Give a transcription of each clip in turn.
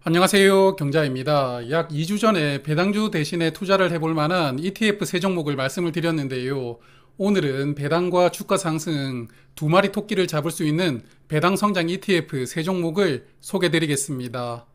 안녕하세요. 경자입니다. 약 2주 전에 배당주 대신에 투자를 해볼 만한 ETF 세 종목을 말씀을 드렸는데요. 오늘은 배당과 주가 상승 두 마리 토끼를 잡을 수 있는 배당 성장 ETF 세 종목을 소개해 드리겠습니다.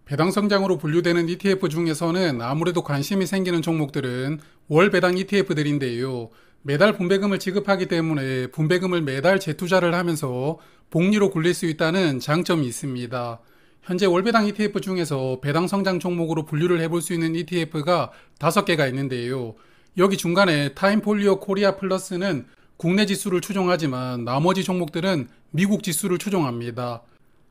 배당 성장으로 분류되는 ETF 중에서는 아무래도 관심이 생기는 종목들은 월 배당 ETF들인데요. 매달 분배금을 지급하기 때문에 분배금을 매달 재투자를 하면서 복리로 굴릴 수 있다는 장점이 있습니다. 현재 월배당 ETF 중에서 배당 성장 종목으로 분류를 해볼 수 있는 ETF가 5개가 있는데요. 여기 중간에 타임폴리오 코리아 플러스는 국내 지수를 추종하지만 나머지 종목들은 미국 지수를 추종합니다.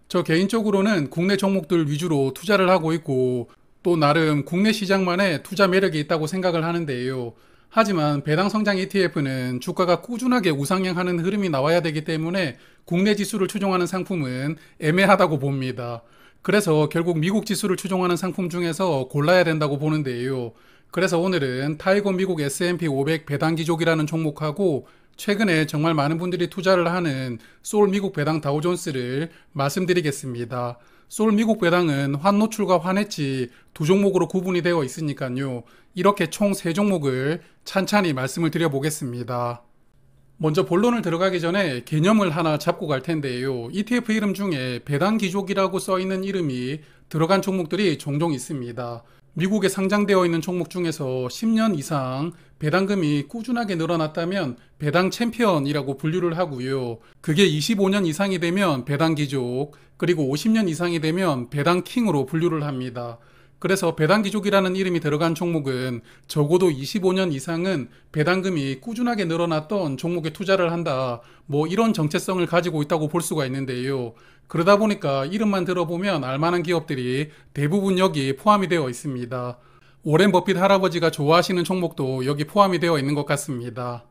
저 개인적으로는 국내 종목들 위주로 투자를 하고 있고 또 나름 국내 시장만의 투자 매력이 있다고 생각을 하는데요. 하지만 배당 성장 ETF는 주가가 꾸준하게 우상향하는 흐름이 나와야 되기 때문에 국내 지수를 추종하는 상품은 애매하다고 봅니다. 그래서 결국 미국 지수를 추종하는 상품 중에서 골라야 된다고 보는데요. 그래서 오늘은 타이거 미국 S&P 500 배당 기족이라는 종목하고 최근에 정말 많은 분들이 투자를 하는 소울 미국 배당 다우존스를 말씀드리겠습니다. 소울 미국 배당은 환노출과 환해치 두 종목으로 구분이 되어 있으니까요. 이렇게 총 세 종목을 찬찬히 말씀을 드려보겠습니다. 먼저 본론을 들어가기 전에 개념을 하나 잡고 갈 텐데요. ETF 이름 중에 배당 기족이라고 써 있는 이름이 들어간 종목들이 종종 있습니다. 미국에 상장되어 있는 종목 중에서 10년 이상 배당금이 꾸준하게 늘어났다면 배당 챔피언이라고 분류를 하고요. 그게 25년 이상이 되면 배당 기족, 그리고 50년 이상이 되면 배당 킹으로 분류를 합니다. 그래서 배당 기족이라는 이름이 들어간 종목은 적어도 25년 이상은 배당금이 꾸준하게 늘어났던 종목에 투자를 한다. 뭐 이런 정체성을 가지고 있다고 볼 수가 있는데요. 그러다 보니까 이름만 들어보면 알만한 기업들이 대부분 여기 포함이 되어 있습니다. 오렌 버핏 할아버지가 좋아하시는 종목도 여기 포함이 되어 있는 것 같습니다.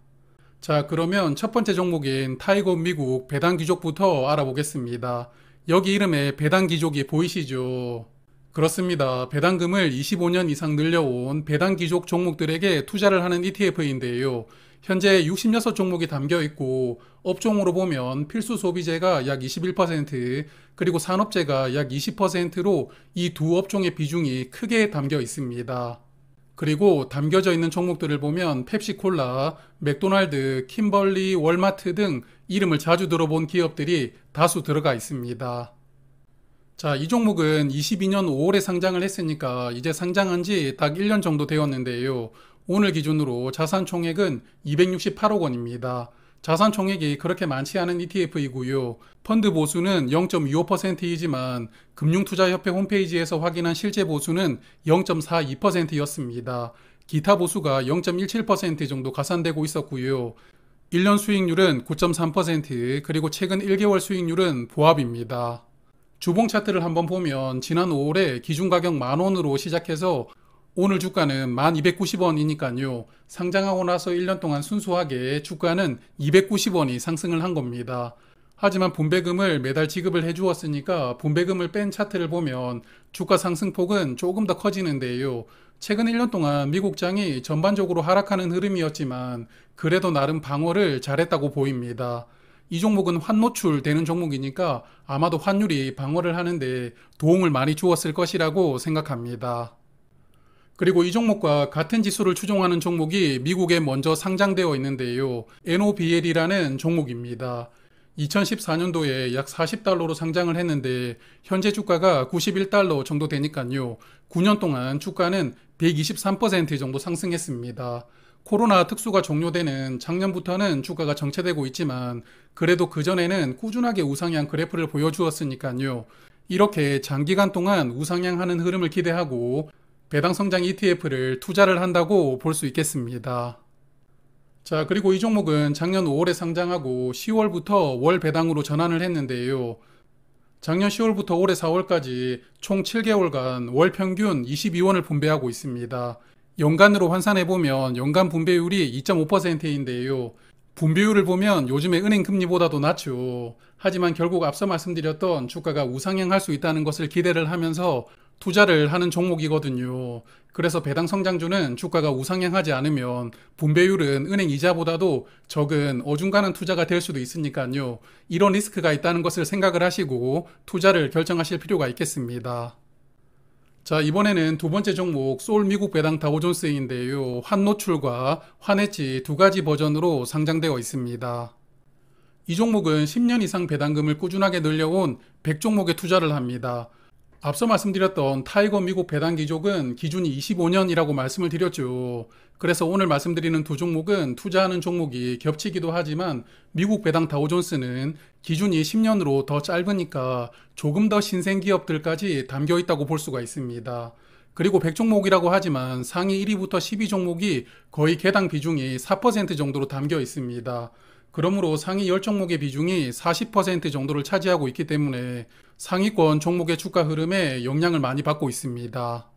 자, 그러면 첫 번째 종목인 타이거 미국 배당 기족부터 알아보겠습니다. 여기 이름에 배당 기족이 보이시죠? 그렇습니다. 배당금을 25년 이상 늘려온 배당 기족 종목들에게 투자를 하는 ETF인데요. 현재 66종목이 담겨 있고 업종으로 보면 필수 소비재가 약 21%, 그리고 산업재가 약 20%로 이 두 업종의 비중이 크게 담겨 있습니다. 그리고 담겨져 있는 종목들을 보면 펩시콜라, 맥도날드, 킴벌리, 월마트 등 이름을 자주 들어본 기업들이 다수 들어가 있습니다. 자, 이 종목은 22년 5월에 상장을 했으니까 이제 상장한 지 딱 1년 정도 되었는데요. 오늘 기준으로 자산 총액은 268억 원입니다. 자산 총액이 그렇게 많지 않은 ETF이고요. 펀드 보수는 0.25%이지만 금융투자협회 홈페이지에서 확인한 실제 보수는 0.42%였습니다. 기타 보수가 0.17% 정도 가산되고 있었고요. 1년 수익률은 9.3%, 그리고 최근 1개월 수익률은 보합입니다. 주봉 차트를 한번 보면 지난 5월에 기준 가격 10,000원으로 시작해서 오늘 주가는 1290원이니까요. 상장하고 나서 1년 동안 순수하게 주가는 290원이 상승을 한 겁니다. 하지만 분배금을 매달 지급을 해 주었으니까 분배금을 뺀 차트를 보면 주가 상승폭은 조금 더 커지는데요. 최근 1년 동안 미국장이 전반적으로 하락하는 흐름이었지만 그래도 나름 방어를 잘했다고 보입니다. 이 종목은 환노출 되는 종목이니까 아마도 환율이 방어를 하는데 도움을 많이 주었을 것이라고 생각합니다. 그리고 이 종목과 같은 지수를 추종하는 종목이 미국에 먼저 상장되어 있는데요. NOBL이라는 종목입니다. 2014년도에 약 40달러로 상장을 했는데 현재 주가가 91달러 정도 되니까요. 9년 동안 주가는 123% 정도 상승했습니다. 코로나 특수가 종료되는 작년부터는 주가가 정체되고 있지만 그래도 그전에는 꾸준하게 우상향 그래프를 보여주었으니까요. 이렇게 장기간 동안 우상향하는 흐름을 기대하고 배당 성장 ETF를 투자를 한다고 볼 수 있겠습니다. 자, 그리고 이 종목은 작년 5월에 상장하고 10월부터 월 배당으로 전환을 했는데요. 작년 10월부터 올해 4월까지 총 7개월간 월 평균 22원을 분배하고 있습니다. 연간으로 환산해보면 연간 분배율이 2.5%인데요. 분배율을 보면 요즘에 은행 금리보다도 낮죠. 하지만 결국 앞서 말씀드렸던 주가가 우상향할 수 있다는 것을 기대를 하면서 투자를 하는 종목이거든요. 그래서 배당 성장주는 주가가 우상향하지 않으면 분배율은 은행 이자보다도 적은 어중간한 투자가 될 수도 있으니까요. 이런 리스크가 있다는 것을 생각을 하시고 투자를 결정하실 필요가 있겠습니다. 자, 이번에는 두 번째 종목 소울 미국 배당 다우존스인데요. 환노출과 환해지 두 가지 버전으로 상장되어 있습니다. 이 종목은 10년 이상 배당금을 꾸준하게 늘려온 100종목에 투자를 합니다. 앞서 말씀드렸던 타이거 미국 배당 기족은 기준이 25년이라고 말씀을 드렸죠. 그래서 오늘 말씀드리는 두 종목은 투자하는 종목이 겹치기도 하지만 미국 배당 다우존스는 기준이 10년으로 더 짧으니까 조금 더 신생 기업들까지 담겨 있다고 볼 수가 있습니다. 그리고 100종목이라고 하지만 상위 1위부터 12종목이 거의 개당 비중이 4% 정도로 담겨 있습니다. 그러므로 상위 10종목의 비중이 40% 정도를 차지하고 있기 때문에 상위권 종목의 주가 흐름에 영향을 많이 받고 있습니다.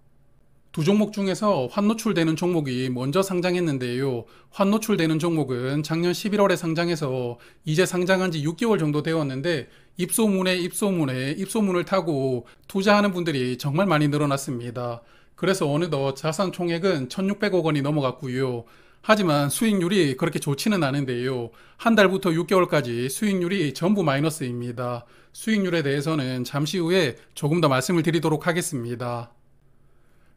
두 종목 중에서 환노출되는 종목이 먼저 상장했는데요. 환노출되는 종목은 작년 11월에 상장해서 이제 상장한 지 6개월 정도 되었는데 입소문을 타고 투자하는 분들이 정말 많이 늘어났습니다. 그래서 어느덧 자산 총액은 1,600억 원이 넘어갔고요. 하지만 수익률이 그렇게 좋지는 않은데요. 한 달부터 6개월까지 수익률이 전부 마이너스입니다. 수익률에 대해서는 잠시 후에 조금 더 말씀을 드리도록 하겠습니다.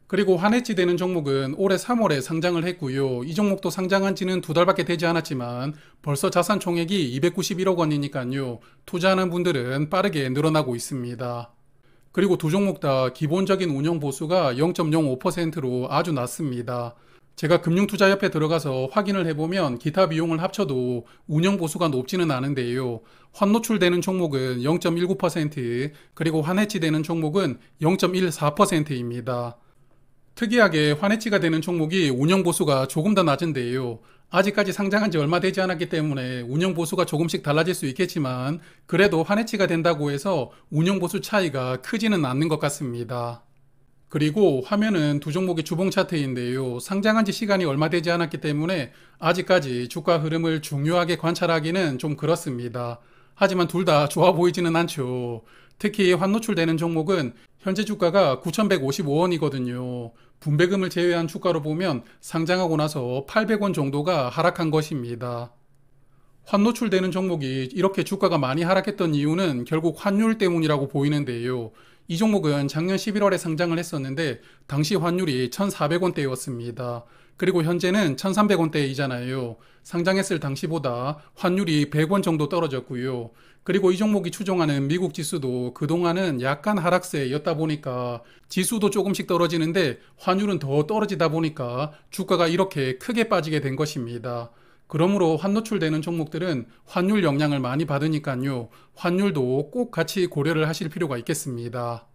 그리고 환해지 되는 종목은 올해 3월에 상장을 했고요. 이 종목도 상장한 지는 두 달밖에 되지 않았지만 벌써 자산 총액이 291억 원이니까요. 투자하는 분들은 빠르게 늘어나고 있습니다. 그리고 두 종목 다 기본적인 운용 보수가 0.05%로 아주 낮습니다. 제가 금융투자협회 들어가서 확인을 해보면 기타 비용을 합쳐도 운영 보수가 높지는 않은데요. 환노출되는 종목은 0.19%, 그리고 환해지되는 종목은 0.14%입니다. 특이하게 환해지가 되는 종목이 운영 보수가 조금 더 낮은데요. 아직까지 상장한 지 얼마 되지 않았기 때문에 운영 보수가 조금씩 달라질 수 있겠지만 그래도 환해지가 된다고 해서 운영 보수 차이가 크지는 않는 것 같습니다. 그리고 화면은 두 종목의 주봉 차트인데요. 상장한 지 시간이 얼마 되지 않았기 때문에 아직까지 주가 흐름을 중요하게 관찰하기는 좀 그렇습니다. 하지만 둘 다 좋아 보이지는 않죠. 특히 환노출되는 종목은 현재 주가가 9,155원이거든요. 분배금을 제외한 주가로 보면 상장하고 나서 800원 정도가 하락한 것입니다. 환노출되는 종목이 이렇게 주가가 많이 하락했던 이유는 결국 환율 때문이라고 보이는데요. 이 종목은 작년 11월에 상장을 했었는데 당시 환율이 1,400원대였습니다. 그리고 현재는 1,300원대이잖아요. 상장했을 당시보다 환율이 100원 정도 떨어졌고요. 그리고 이 종목이 추종하는 미국 지수도 그동안은 약간 하락세였다 보니까 지수도 조금씩 떨어지는데 환율은 더 떨어지다 보니까 주가가 이렇게 크게 빠지게 된 것입니다. 그러므로 환노출되는 종목들은 환율 영향을 많이 받으니까요. 환율도 꼭 같이 고려를 하실 필요가 있겠습니다.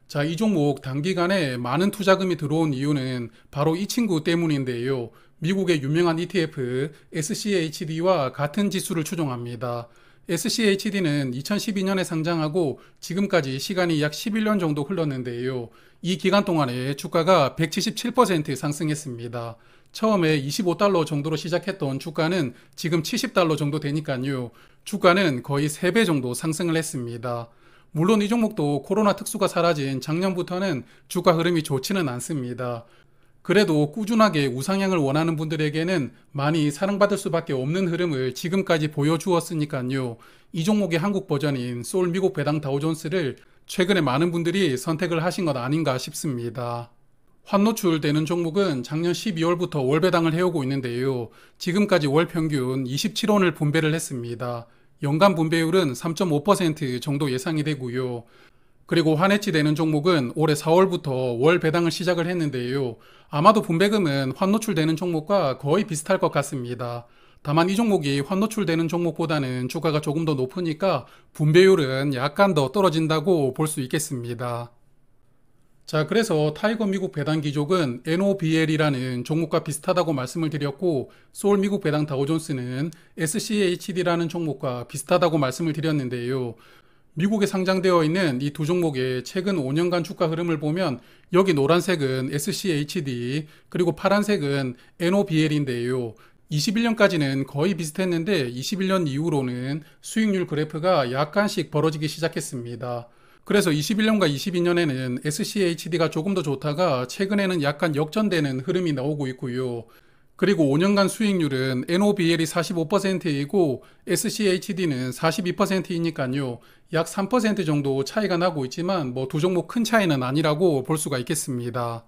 자, 이 종목 단기간에 많은 투자금이 들어온 이유는 바로 이 친구 때문인데요. 미국의 유명한 ETF SCHD와 같은 지수를 추종합니다. SCHD는 2012년에 상장하고 지금까지 시간이 약 11년 정도 흘렀는데요. 이 기간 동안에 주가가 177% 상승했습니다. 처음에 25달러 정도로 시작했던 주가는 지금 70달러 정도 되니까요. 주가는 거의 3배 정도 상승을 했습니다. 물론 이 종목도 코로나 특수가 사라진 작년부터는 주가 흐름이 좋지는 않습니다. 그래도 꾸준하게 우상향을 원하는 분들에게는 많이 사랑받을 수밖에 없는 흐름을 지금까지 보여주었으니까요. 이 종목의 한국 버전인 소울 미국 배당 다우존스를 최근에 많은 분들이 선택을 하신 것 아닌가 싶습니다. 환노출되는 종목은 작년 12월부터 월 배당을 해오고 있는데요. 지금까지 월 평균 27원을 분배를 했습니다. 연간 분배율은 3.5% 정도 예상이 되고요. 그리고 환해지 되는 종목은 올해 4월부터 월 배당을 시작을 했는데요. 아마도 분배금은 환노출되는 종목과 거의 비슷할 것 같습니다. 다만 이 종목이 환노출되는 종목보다는 주가가 조금 더 높으니까 분배율은 약간 더 떨어진다고 볼 수 있겠습니다. 자, 그래서 타이거 미국 배당 기족은 NOBL이라는 종목과 비슷하다고 말씀을 드렸고 소울 미국 배당 다우존스는 SCHD라는 종목과 비슷하다고 말씀을 드렸는데요. 미국에 상장되어 있는 이 두 종목의 최근 5년간 주가 흐름을 보면 여기 노란색은 SCHD 그리고 파란색은 NOBL인데요. 21년까지는 거의 비슷했는데 21년 이후로는 수익률 그래프가 약간씩 벌어지기 시작했습니다. 그래서 21년과 22년에는 SCHD가 조금 더 좋다가 최근에는 약간 역전되는 흐름이 나오고 있고요. 그리고 5년간 수익률은 NOBL이 45%이고 SCHD는 42%이니까요. 약 3% 정도 차이가 나고 있지만 뭐 두 종목 큰 차이는 아니라고 볼 수가 있겠습니다.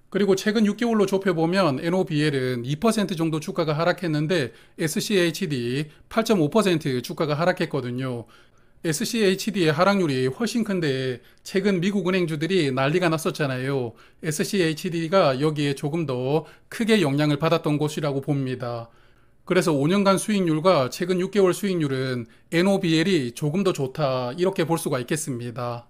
그리고 최근 6개월로 좁혀보면 NOBL은 2% 정도 주가가 하락했는데 SCHD 8.5% 주가가 하락했거든요. SCHD의 하락률이 훨씬 큰데 최근 미국 은행주들이 난리가 났었잖아요. SCHD가 여기에 조금 더 크게 영향을 받았던 곳이라고 봅니다. 그래서 5년간 수익률과 최근 6개월 수익률은 NOBL이 조금 더 좋다 이렇게 볼 수가 있겠습니다.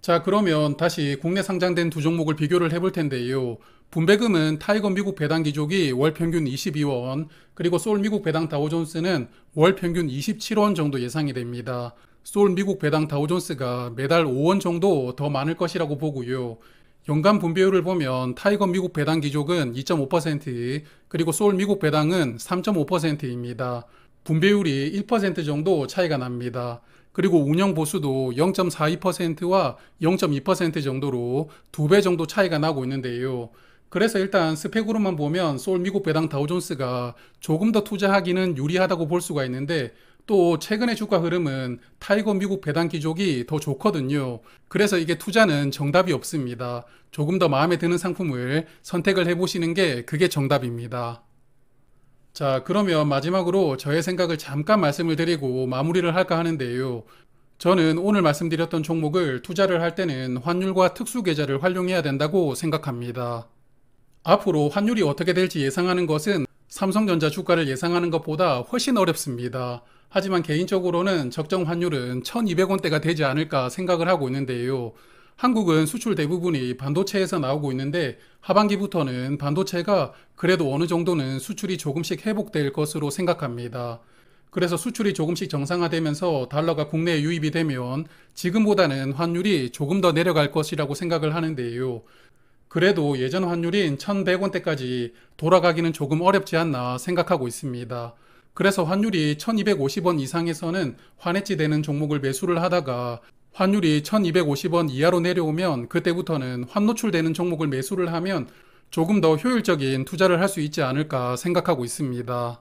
자, 그러면 다시 국내 상장된 두 종목을 비교를 해볼 텐데요. 분배금은 타이거 미국 배당 기족이 월 평균 22원, 그리고 소울 미국 배당 다우존스는 월 평균 27원 정도 예상이 됩니다. 소울 미국 배당 다우존스가 매달 5원 정도 더 많을 것이라고 보고요. 연간 분배율을 보면 타이거 미국 배당 기족은 2.5%, 그리고 소울 미국 배당은 3.5%입니다. 분배율이 1% 정도 차이가 납니다. 그리고 운영 보수도 0.42%와 0.2% 정도로 2배 정도 차이가 나고 있는데요. 그래서 일단 스펙으로만 보면 소울 미국 배당 다우존스가 조금 더 투자하기는 유리하다고 볼 수가 있는데 또 최근의 주가 흐름은 타이거 미국 배당 기족이 더 좋거든요. 그래서 이게 투자는 정답이 없습니다. 조금 더 마음에 드는 상품을 선택을 해보시는 게 그게 정답입니다. 자, 그러면 마지막으로 저의 생각을 잠깐 말씀을 드리고 마무리를 할까 하는데요. 저는 오늘 말씀드렸던 종목을 투자를 할 때는 환율과 특수 계좌를 활용해야 된다고 생각합니다. 앞으로 환율이 어떻게 될지 예상하는 것은 삼성전자 주가를 예상하는 것보다 훨씬 어렵습니다. 하지만 개인적으로는 적정 환율은 1200원대가 되지 않을까 생각을 하고 있는데요. 한국은 수출 대부분이 반도체에서 나오고 있는데 하반기부터는 반도체가 그래도 어느 정도는 수출이 조금씩 회복될 것으로 생각합니다. 그래서 수출이 조금씩 정상화되면서 달러가 국내에 유입이 되면 지금보다는 환율이 조금 더 내려갈 것이라고 생각을 하는데요. 그래도 예전 환율인 1100원대까지 돌아가기는 조금 어렵지 않나 생각하고 있습니다. 그래서 환율이 1250원 이상에서는 환해지 되는 종목을 매수를 하다가 환율이 1250원 이하로 내려오면 그때부터는 환노출되는 종목을 매수를 하면 조금 더 효율적인 투자를 할 수 있지 않을까 생각하고 있습니다.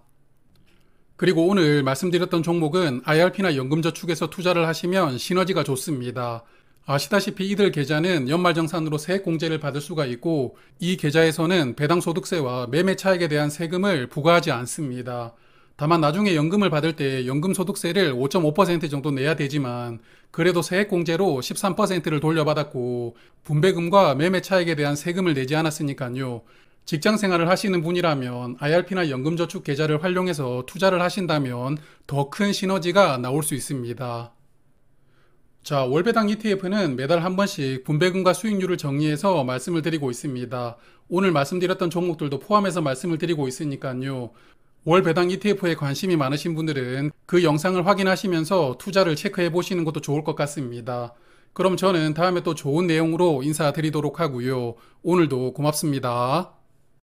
그리고 오늘 말씀드렸던 종목은 IRP나 연금저축에서 투자를 하시면 시너지가 좋습니다. 아시다시피 이들 계좌는 연말정산으로 세액공제를 받을 수가 있고 이 계좌에서는 배당소득세와 매매 차익에 대한 세금을 부과하지 않습니다. 다만 나중에 연금을 받을 때 연금소득세를 5.5% 정도 내야 되지만 그래도 세액공제로 13%를 돌려받았고 분배금과 매매 차익에 대한 세금을 내지 않았으니까요. 직장생활을 하시는 분이라면 IRP나 연금저축 계좌를 활용해서 투자를 하신다면 더 큰 시너지가 나올 수 있습니다. 자, 월배당 ETF는 매달 한 번씩 분배금과 수익률을 정리해서 말씀을 드리고 있습니다. 오늘 말씀드렸던 종목들도 포함해서 말씀을 드리고 있으니까요. 월배당 ETF에 관심이 많으신 분들은 그 영상을 확인하시면서 투자를 체크해 보시는 것도 좋을 것 같습니다. 그럼 저는 다음에 또 좋은 내용으로 인사드리도록 하고요. 오늘도 고맙습니다.